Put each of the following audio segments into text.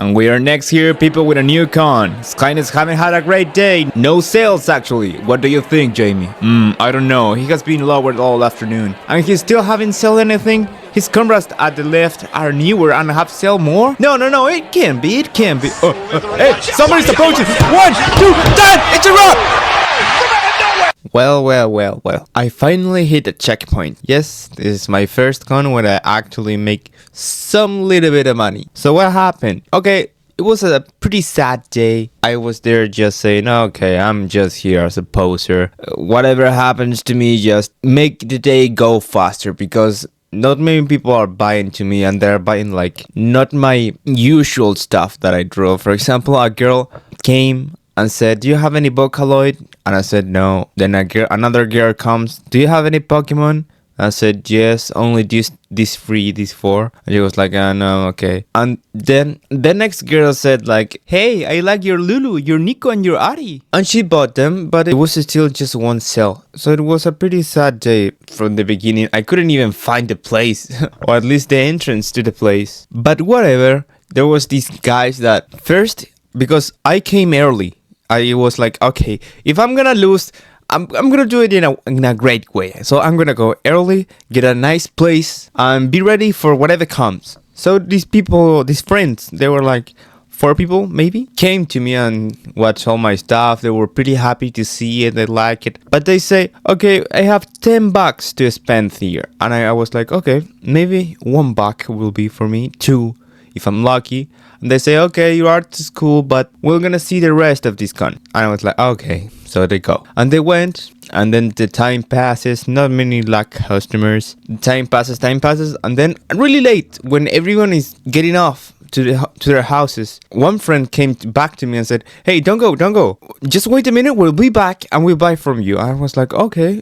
And we are next here, people with a new con. Skynets haven't had a great day. No sales, actually. What do you think, Jamie? I don't know. He has been lowered all afternoon. And he still haven't sold anything? His cameras at the left are newer and have sell more? No, it can't be. Hey, somebody's approaching. 1, 2, 10! It's a wrap! Well. I finally hit a checkpoint. Yes, this is my first con where I actually make some little bit of money. So what happened? Okay, it was a pretty sad day. I was there just saying, okay, I'm just here as a poser. Whatever happens to me, just make the day go faster, because not many people are buying to me, and they're buying like not my usual stuff that I draw. For example, a girl came and said, do you have any Vocaloid? And I said no. Then another girl comes, do you have any Pokemon? I said yes, only these 3, these 4. And she was like, no, okay. And then the next girl said like, hey, I like your Lulu, your Nico, and your Ari. And she bought them, but it was still just one sale. So it was a pretty sad day from the beginning. I couldn't even find the place, or at least the entrance to the place. But whatever, there was these guys that first, because I came early, I was like, okay, if I'm gonna lose, I'm gonna do it in a great way. So I'm gonna go early, get a nice place, and be ready for whatever comes. So these people, these friends, they were like 4 people maybe, came to me and watched all my stuff. They were pretty happy to see it, they like it. But they say, okay, I have $10 to spend here. And I was like, okay, maybe $1 will be for me, 2 if I'm lucky. And they say, okay, your art is cool, but we're gonna see the rest of this con. And I was like, okay. So they go. And they went, and then the time passes, not many luck customers. Time passes, and then really late, when everyone is getting off to their houses, one friend came back to me and said, hey, don't go. Just wait a minute, we'll be back and we'll buy from you. I was like, okay,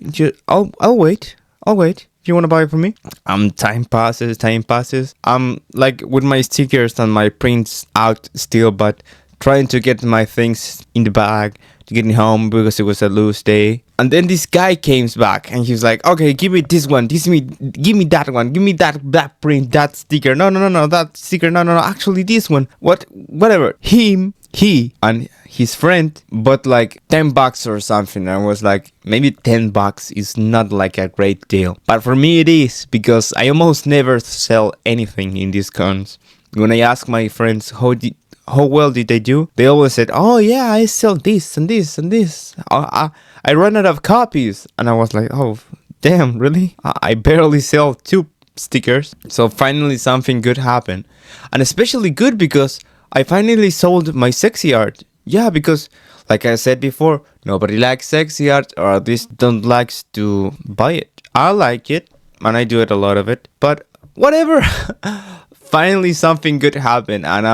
I'll wait. You want to buy it from me? Time passes. I'm like with my stickers and my prints out still, but trying to get my things in the bag to get home because it was a loose day. And then this guy came back and he was like, okay, give me this one. Give me that one. Give me that print, that sticker. No, that sticker. No, actually this one. Whatever. He and his friend bought like $10 or something. I was like, maybe $10 is not like a great deal. But for me it is, because I almost never sell anything in these cons. When I ask my friends how well did they do, they always said, oh yeah, I sell this and this and this. I run out of copies. And I was like, oh damn, really? I barely sell 2 stickers. So finally something good happened. And especially good because I finally sold my sexy art. Yeah, because like I said before, nobody likes sexy art, or at least don't likes to buy it. I like it and I do it, a lot of it, but whatever. Finally something good happened, and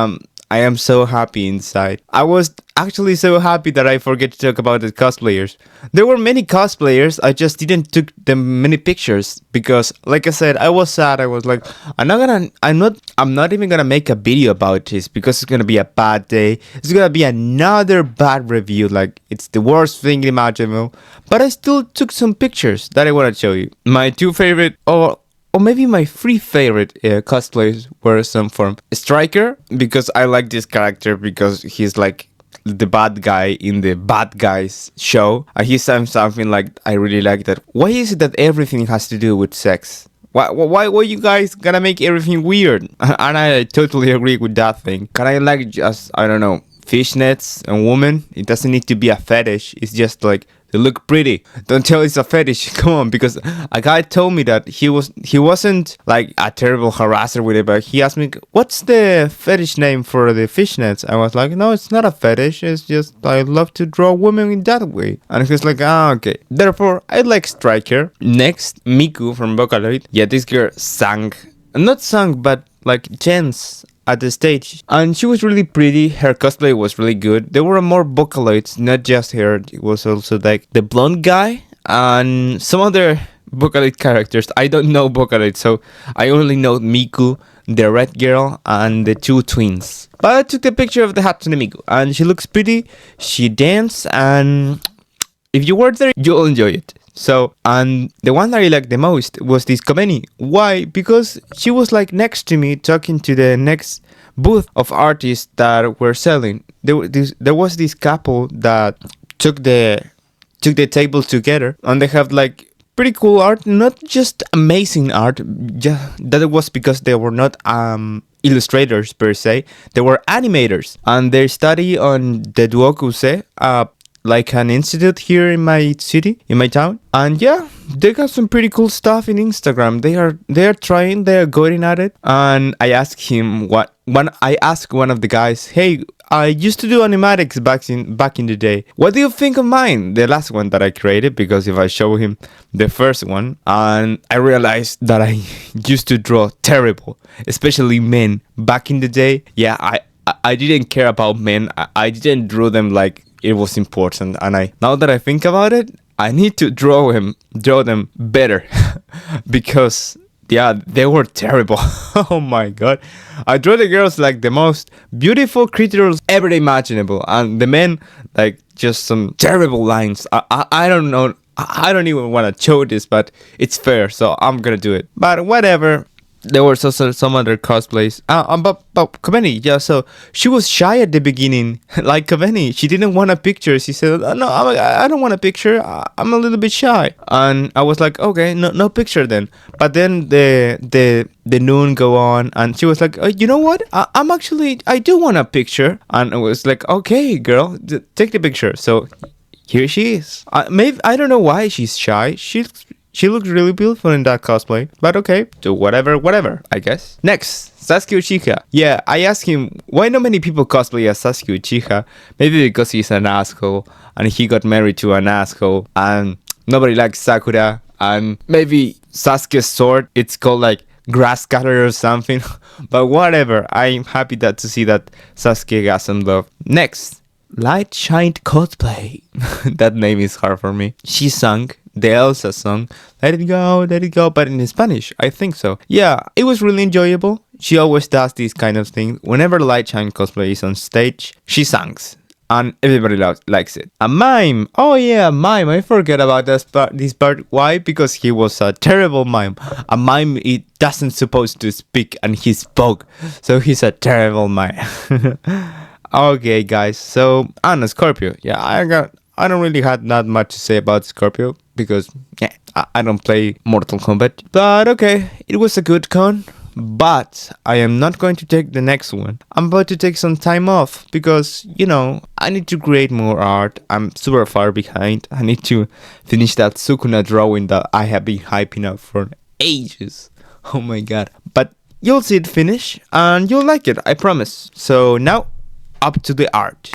I am so happy inside. I was actually so happy that I forget to talk about the cosplayers. There were many cosplayers, I just didn't took them many pictures because, like I said, I was sad. I was like, I'm not even gonna make a video about this because it's gonna be a bad day. It's gonna be another bad review, like it's the worst thing imaginable. But I still took some pictures that I wanna show you. My 2 favorite, or maybe my 3 favorite cosplays were some from Striker, because I like this character because he's like the bad guy in the Bad Guys show. He said something like, I really like that. Why is it that everything has to do with sex? Why you guys gonna make everything weird? And I totally agree with that thing. Can I like just, I don't know, fishnets and women? It doesn't need to be a fetish. It's just like, they look pretty. Don't tell it's a fetish. Come on, because a guy told me that he wasn't like a terrible harasser with it, but he asked me, what's the fetish name for the fishnets? I was like, no, it's not a fetish. It's just I love to draw women in that way. And he was like, okay. Therefore, I like Striker. Next, Miku from Vocaloid. Yeah, this girl sang. Not sung, but like danced at the stage, and she was really pretty. Her cosplay was really good. There were more Vocaloids, not just her. It was also like the blonde guy and some other Vocaloid characters. I don't know Vocaloid, so I only know Miku, the red girl, and the 2 twins. But I took the picture of the Hatsune Miku, and she looks pretty. She danced, and if you were there, you'll enjoy it. So, and the one that I liked the most was this Kobeni. Why? Because she was like next to me talking to the next booth of artists that were selling. There was this couple that took the table together, and they have like pretty cool art, not just amazing art. That it was because they were not illustrators per se, they were animators, and they study on the Duokuse, like an institute here in my city, in my town. And yeah, they got some pretty cool stuff in Instagram. They are trying, they are going at it. And I asked one of the guys, hey, I used to do animatics back in the day. What do you think of mine? The last one that I created, because if I show him the first one, and I realized that I used to draw terrible, especially men back in the day. Yeah, I didn't care about men. I didn't draw them like it was important. And now that I think about it, I need to draw them better because yeah, they were terrible. Oh my god. I draw the girls like the most beautiful creatures ever imaginable, and the men like just some terrible lines. I don't know. I don't even want to show this, but it's fair, so I'm gonna do it. But whatever. There was also some other cosplays. But Kobeni, yeah, so she was shy at the beginning. Like Kobeni, she didn't want a picture. She said, "Oh, no, I don't want a picture. I'm a little bit shy." And I was like, "Okay, no picture then." But then the noon go on, and she was like, "You know what? I do want a picture." And I was like, "Okay, girl, take the picture." So here she is. Maybe I don't know why she's shy. She looked really beautiful in that cosplay, but okay, do whatever, I guess. Next, Sasuke Uchiha. Yeah, I asked him, why not many people cosplay as Sasuke Uchiha? Maybe because he's an asshole, and he got married to an asshole, and nobody likes Sakura, and maybe Sasuke's sword, it's called like grass cutter or something, but whatever, I'm happy to see that Sasuke got some love. Next, Light Shined Cosplay. That name is hard for me. She sang the Elsa song, let it go, but in Spanish, I think so. Yeah, it was really enjoyable. She always does these kind of things. Whenever Light Shine Cosplay is on stage, she sings, and everybody likes it. A mime. Oh yeah, mime. I forget about this part. Why? Because he was a terrible mime. A mime, it doesn't supposed to speak, and he spoke, so he's a terrible mime. Okay, guys. So, Anna Scorpio. Yeah, I don't really have that much to say about Scorpio because yeah, I don't play Mortal Kombat. But okay, it was a good con. But I am not going to take the next one. I'm about to take some time off because, you know, I need to create more art. I'm super far behind. I need to finish that Sukuna drawing that I have been hyping up for ages. Oh my god. But you'll see it finish and you'll like it, I promise. So now, up to the art.